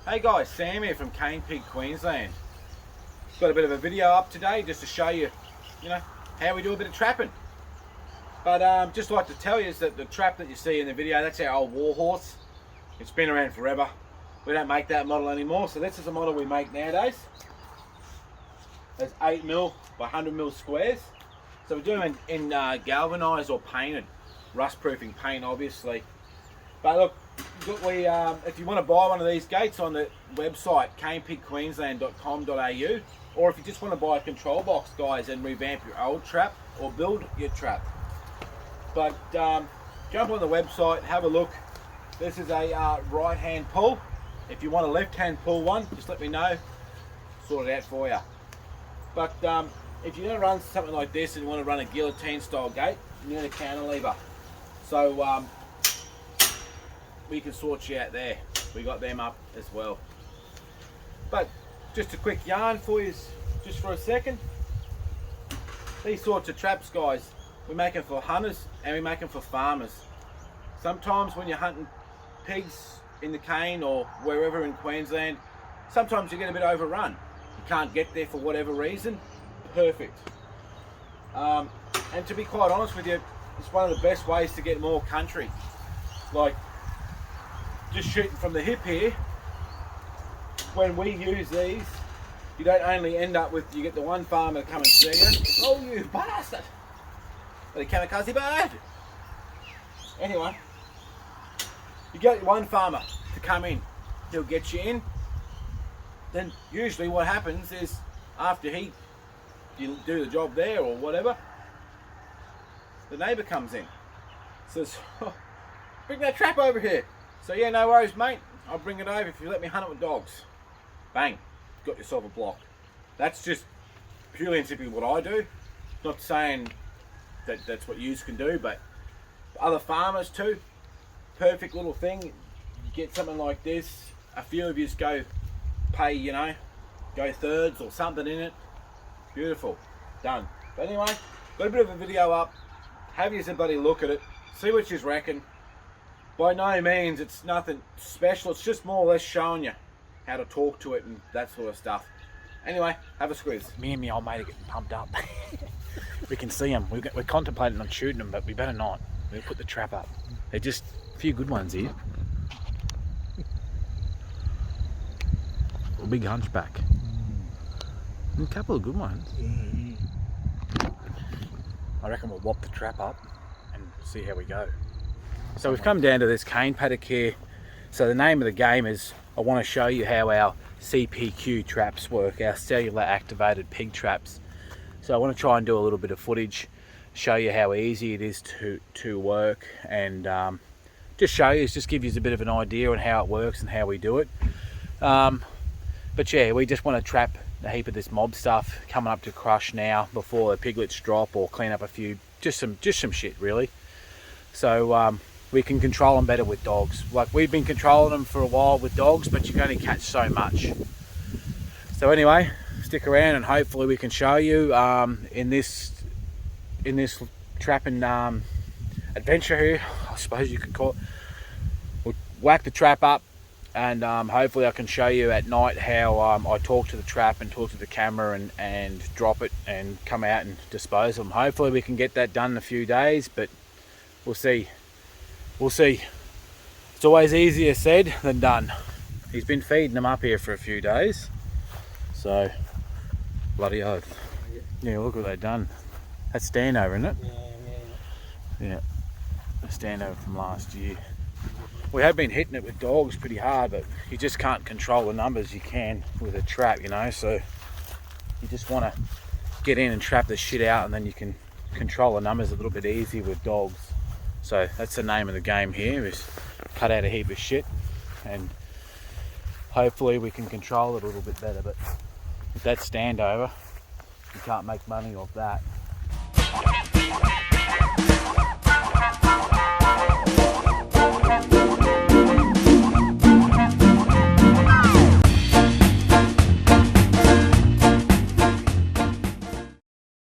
Hey guys, Sam here from Cane Pig, Queensland. Got a bit of a video up today just to show you, how we do a bit of trapping. But just like to tell you is that the trap that you see in the video, that's our old Warhorse. It's been around forever. We don't make that model anymore, so this is the model we make nowadays. It's 8mm by 100mm squares. So we do them in galvanised or painted, rust-proofing paint, obviously. But look, if you want to buy one of these gates on the website canepigqueensland.com.au, or if you just want to buy a control box, guys, and revamp your old trap or build your trap. But jump on the website, have a look. This is a right-hand pull. If you want a left-hand pull one, just let me know. Sort it out for you. But if you're going to run something like this and you want to run a guillotine style gate, you need a cantilever. So we can sort you out there. We got them up as well. But just a quick yarn for you, just for a second. These sorts of traps, guys, we make them for hunters and we make them for farmers. Sometimes when you're hunting pigs in the cane or wherever in Queensland, sometimes you get a bit overrun. You can't get there for whatever reason. Perfect. And to be quite honest with you, it's one of the best ways to get more country. Like just shooting from the hip here, when we use these, you don't only end up with, you get the one farmer to come and see you. Oh, you bastard! But a kamikaze bird! Anyway, you get one farmer to come in, he'll get you in. Then usually what happens is after you do the job there or whatever, the neighbour comes in, says, oh, bring that trap over here. So yeah, no worries mate, I'll bring it over if you let me hunt it with dogs. Bang, got yourself a block. That's just purely and simply what I do. Not saying that that's what you can do, but other farmers too, perfect little thing. You get something like this, a few of you go pay, go thirds or something in it. Beautiful, done. But anyway, got a bit of a video up. Have you somebody look at it, see what you reckon. By no means it's nothing special, it's just more or less showing you how to talk to it and that sort of stuff. Anyway, have a squeeze. Me and my old mate are getting pumped up. We can see them. We're contemplating on shooting them, but we better not. We'll put the trap up. They're just a few good ones here. A big hunchback. And a couple of good ones. I reckon we'll whop the trap up and see how we go. So we've come down to this cane paddock here. So the name of the game is, I want to show you how our CPQ traps work, our cellular activated pig traps. So I want to try and do a little bit of footage, show you how easy it is to work, and just show you, just give you a bit of an idea on how it works and how we do it. But yeah, we just want to trap a heap of this mob stuff coming up to crush now before the piglets drop, or clean up a few, just some shit really. So we can control them better with dogs. Like we've been controlling them for a while with dogs, but you can only catch so much. So anyway, stick around and hopefully we can show you in this trapping adventure here, I suppose you could call it. We'll whack the trap up, and hopefully I can show you at night how I talk to the trap and talk to the camera and drop it and come out and dispose of them. Hopefully we can get that done in a few days, but we'll see. We'll see. It's always easier said than done. He's been feeding them up here for a few days, so bloody oath. Yeah, look what they've done. That's standover, isn't it? Yeah. A standover from last year. We have been hitting it with dogs pretty hard, but you just can't control the numbers you can with a trap, so you just want to get in and trap the shit out, and then you can control the numbers a little bit easier with dogs. So that's the name of the game here, is cut out a heap of shit, and hopefully we can control it a little bit better. But with that standover, you can't make money off that.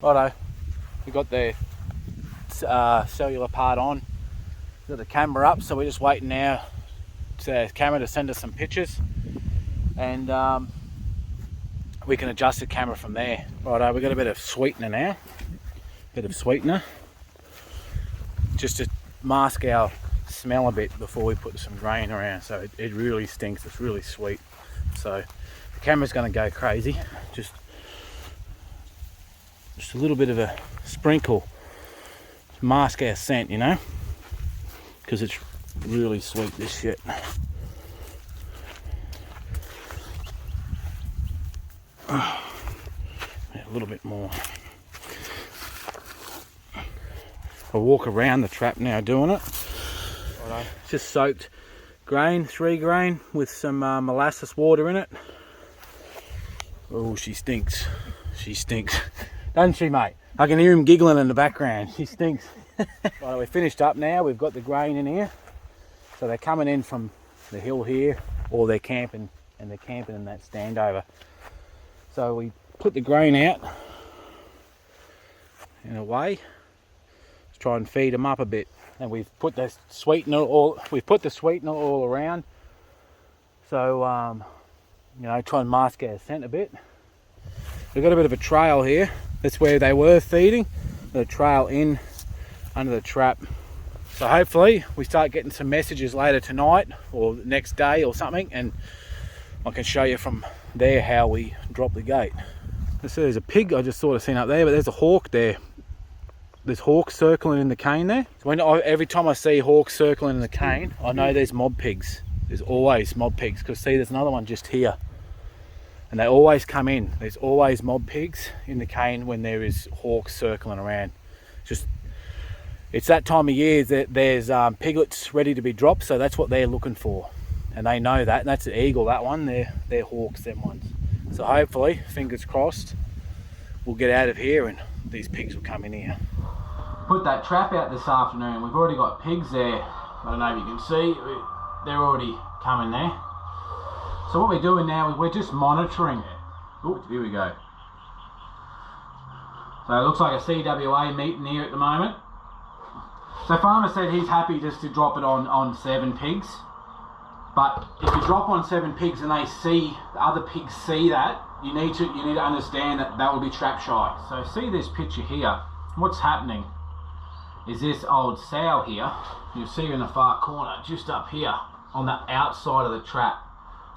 Righto, we got the cellular part on. Got the camera up, so we're just waiting now to the camera to send us some pictures. and we can adjust the camera from there. Righto, we've got a bit of sweetener now. Just to mask our smell a bit before we put some grain around. So it really stinks. It's really sweet. So the camera's going to go crazy. Just a little bit of a sprinkle to mask our scent, you know, because it's really sweet, this shit. A little bit more. I'll walk around the trap now doing it. Righto. Just soaked grain, 3 grain, with some molasses water in it. Oh, she stinks. She stinks. Doesn't she, mate? I can hear him giggling in the background. She stinks. Right, we're finished up now. We've got the grain in here. So they're coming in from the hill here, or they're camping, and they're camping in that standover. So we put the grain out in a way to try and feed them up a bit. And we've put the sweetener all around. So you know, try and mask our scent a bit. We've got a bit of a trail here. That's where they were feeding. The trail in under the trap. So hopefully we start getting some messages later tonight or the next day or something, and I can show you from there how we drop the gate. So there's a pig I just sort of seen up there, but there's a hawk there. There's hawks circling in the cane there. So every time I see hawks circling in the cane, I know there's mob pigs. There's always mob pigs, because see, there's another one just here. And they always come in. There's always mob pigs in the cane when there is hawks circling around. It's that time of year that there's piglets ready to be dropped, so that's what they're looking for. And they know that, and that's an eagle, that one. They're hawks, them ones. So hopefully, fingers crossed, we'll get out of here and these pigs will come in here. Put that trap out this afternoon. We've already got pigs there. I don't know if you can see, they're already coming there. So what we're doing now is we're just monitoring. Oh, here we go. So it looks like a CWA meeting here at the moment. So farmer said he's happy just to drop it on 7 pigs. But if you drop on 7 pigs and the other pigs see that, you need to understand that will be trap shy. So see this picture here. What's happening is this old sow here, you'll see her in the far corner, just up here on the outside of the trap.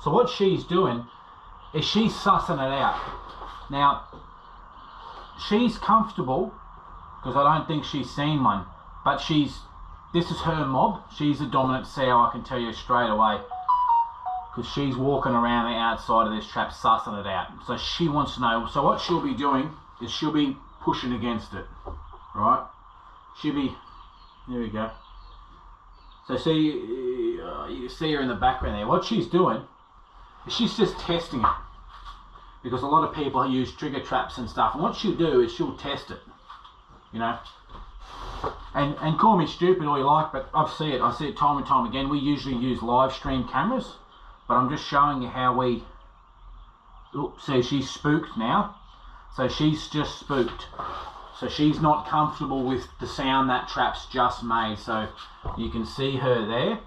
So what she's doing is she's sussing it out. Now, she's comfortable, because I don't think she's seen one, but this is her mob. She's a dominant sow, I can tell you straight away, because she's walking around the outside of this trap sussing it out. So she wants to know. So what she'll be doing is she'll be pushing against it, right? She'll be, there we go. So see, you can see her in the background there. What she's doing is she's just testing it, because a lot of people use trigger traps and stuff, and what she'll do is she'll test it, you know. And call me stupid all you like, but I see it time and time again. We usually use live stream cameras, but I'm just showing you how we. Oops, see, she's spooked now. So she's just spooked. So she's not comfortable with the sound that trap's just made. So you can see her there.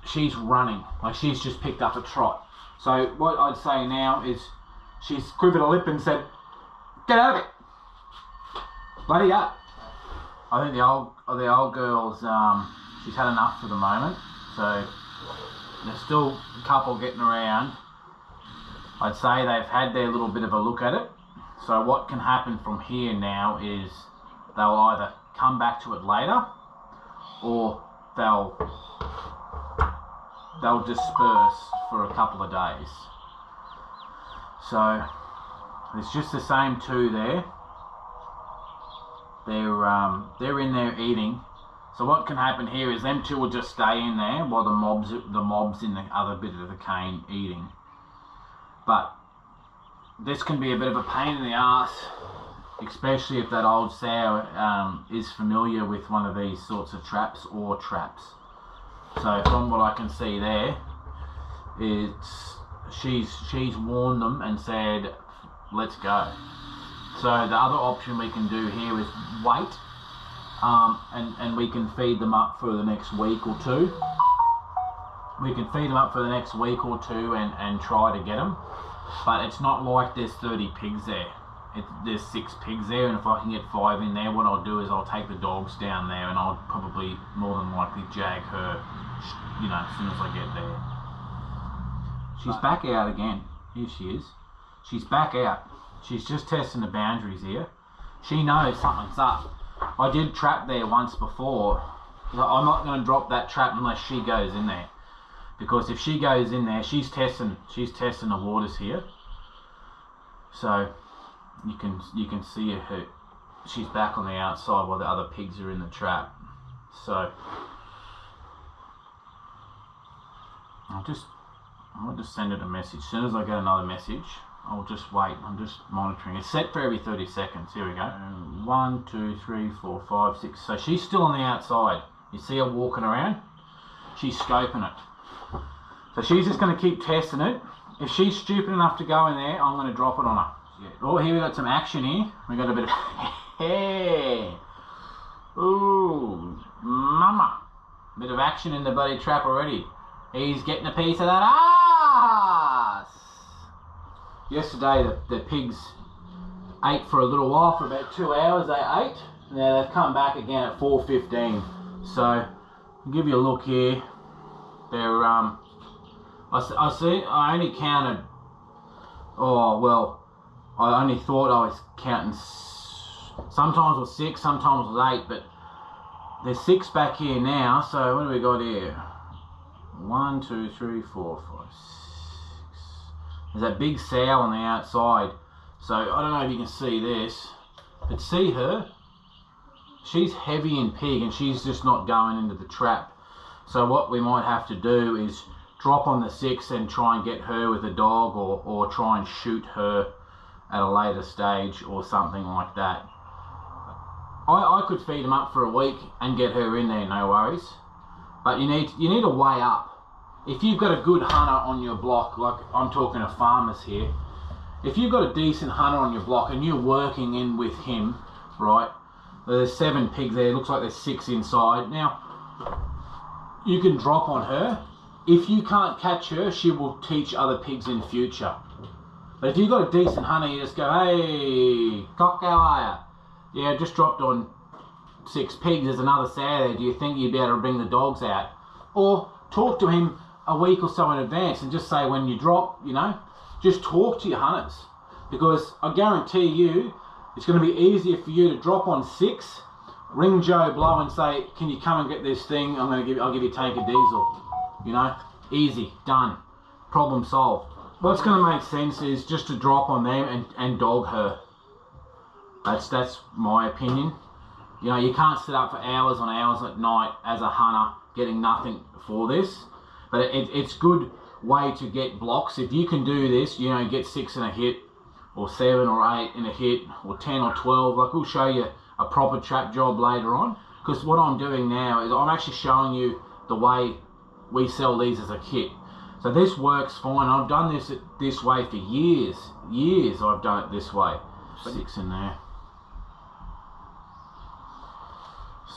She's running, like she's just picked up a trot. So what I'd say now is she's quivered a lip and said, "Get out of it, bloody up." I think the old girl's she's had enough for the moment. So there's still a couple getting around. I'd say they've had their little bit of a look at it. So what can happen from here now is they'll either come back to it later, or they'll disperse for a couple of days. So it's just the same two there. They're in there eating. So what can happen here is them two will just stay in there while the mobs in the other bit of the cane eating. But this can be a bit of a pain in the ass, especially if that old sow is familiar with one of these sorts of traps or traps. So from what I can see there, she's warned them and said, let's go. So the other option we can do here is wait, and we can feed them up for the next week or two. we can feed them up for the next week or two and try to get them. But it's not like there's 30 pigs there. There's 6 pigs there, and if I can get 5 in there, what I'll do is I'll take the dogs down there and I'll probably more than likely jag her, you know, as soon as I get there. She's back out again. Here she is. She's back out. She's just testing the boundaries here. She knows something's up. I did trap there once before. I'm not going to drop that trap unless she goes in there, because if she goes in there, she's testing the waters here. So you can see her. She's back on the outside while the other pigs are in the trap. So I'll just send it a message. As soon as I get another message, I'll just wait. I'm just monitoring. It's set for every 30 seconds. Here we go. 1, 2, 3, 4, 5, 6. So she's still on the outside. You see her walking around? She's scoping it. So she's just going to keep testing it. If she's stupid enough to go in there, I'm going to drop it on her. Oh, here we got some action here. We got a bit of hey. Ooh, mama. Bit of action in the bloody trap already. He's getting a piece of that ass. Yesterday the pigs ate for a little while, for about 2 hours they ate. Now they've come back again at 4:15. So I'll give you a look here. They're I see. I only counted. Oh well. I only thought I was counting. Sometimes it was 6, sometimes it was 8, but there's 6 back here now. So what do we got here? 1, 2, 3, 4, 5, 6. There's that big sow on the outside. So I don't know if you can see this, but see her? She's heavy in pig and she's just not going into the trap. So what we might have to do is drop on the 6 and try and get her with a dog, or try and shoot her at a later stage or something like that. I could feed them up for a week and get her in there, no worries. But you need to weigh up. If you've got a good hunter on your block, like I'm talking to farmers here, if you've got a decent hunter on your block and you're working in with him, right, there's 7 pigs there, looks like there's 6 inside. Now, you can drop on her. If you can't catch her, she will teach other pigs in future. But if you've got a decent hunter, you just go, hey, cock, how are ya? Yeah, just dropped on 6 pigs, there's another sow there. Do you think you'd be able to bring the dogs out? Or talk to him a week or so in advance and just say when you drop, you know, just talk to your hunters. Because I guarantee you, it's going to be easier for you to drop on 6, ring Joe Blow and say, can you come and get this thing? I'll give you a tank of diesel. You know, easy, done, problem solved. What's going to make sense is just to drop on them and dog her. That's my opinion. You know, you can't sit up for hours on hours at night as a hunter getting nothing for this. But it's good way to get blocks. If you can do this, you know, get 6 in a hit, or 7 or 8 in a hit, or 10 or 12. Like, we'll show you a proper trap job later on. Because what I'm doing now is I'm actually showing you the way we sell these as a kit. So this works fine. I've done this way for years. I've done it this way. 6 in there.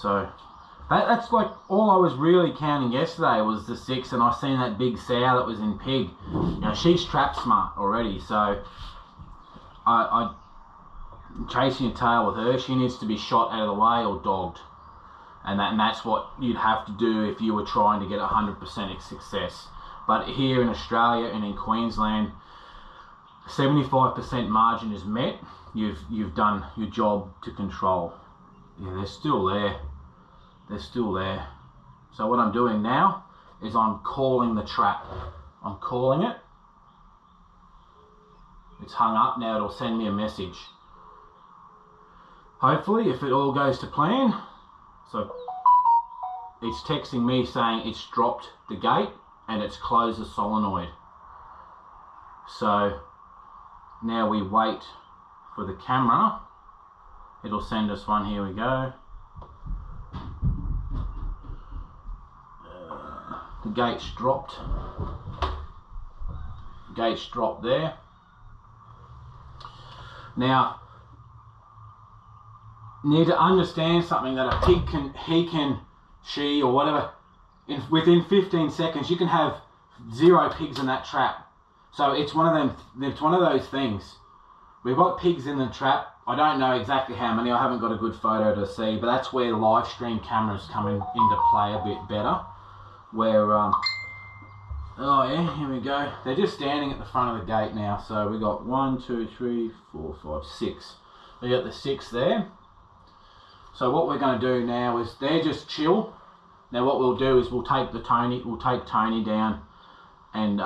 So that's like all I was really counting yesterday was the 6, and I seen that big sow that was in pig. You know, she's trap smart already, so I'm chasing a tail with her. She needs to be shot out of the way or dogged, and that's what you'd have to do if you were trying to get 100% success. But here in Australia and in Queensland, 75% margin is met. You've done your job to control. Yeah, they're still there. They're still there. So what I'm doing now is I'm calling the trap. I'm calling it. It's hung up now. It'll send me a message. Hopefully, if it all goes to plan. So it's texting me saying it's dropped the gate and it's closed the solenoid. So now we wait for the camera. It'll send us one. Here we go. The gate's dropped. Gate's dropped there. Now, you need to understand something, that a pig she or whatever within 15 seconds, you can have 0 pigs in that trap. So it's one of them. It's one of those things. We've got pigs in the trap. I don't know exactly how many. I haven't got a good photo to see, but that's where live stream cameras come into play a bit better. Where, oh yeah, here we go. They're just standing at the front of the gate now. So we got 1, 2, 3, 4, 5, 6. We got the 6 there. So what we're going to do now is they're just chill. Now what we'll do is we'll take Tony down, and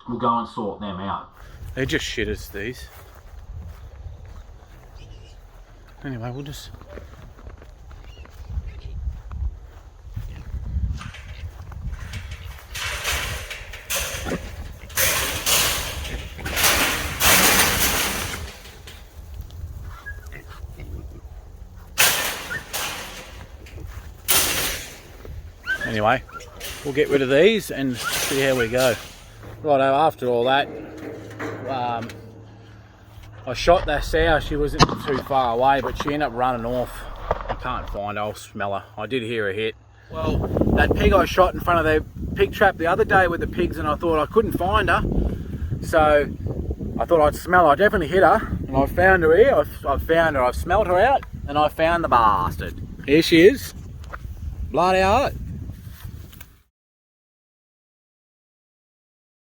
we'll go and sort them out. They're just shitters, these. Anyway, we'll just... Anyway, we'll get rid of these and see how we go. Righto, after all that, I shot that sow. She wasn't too far away, but she ended up running off. I can't find her. I'll smell her. I did hear a hit. Well, that pig I shot in front of the pig trap the other day with the pigs, and I thought I couldn't find her. So I thought I'd smell her. I definitely hit her, and I found her here. I've found her. I've smelled her out, and I found the bastard. Here she is. Bloody hell.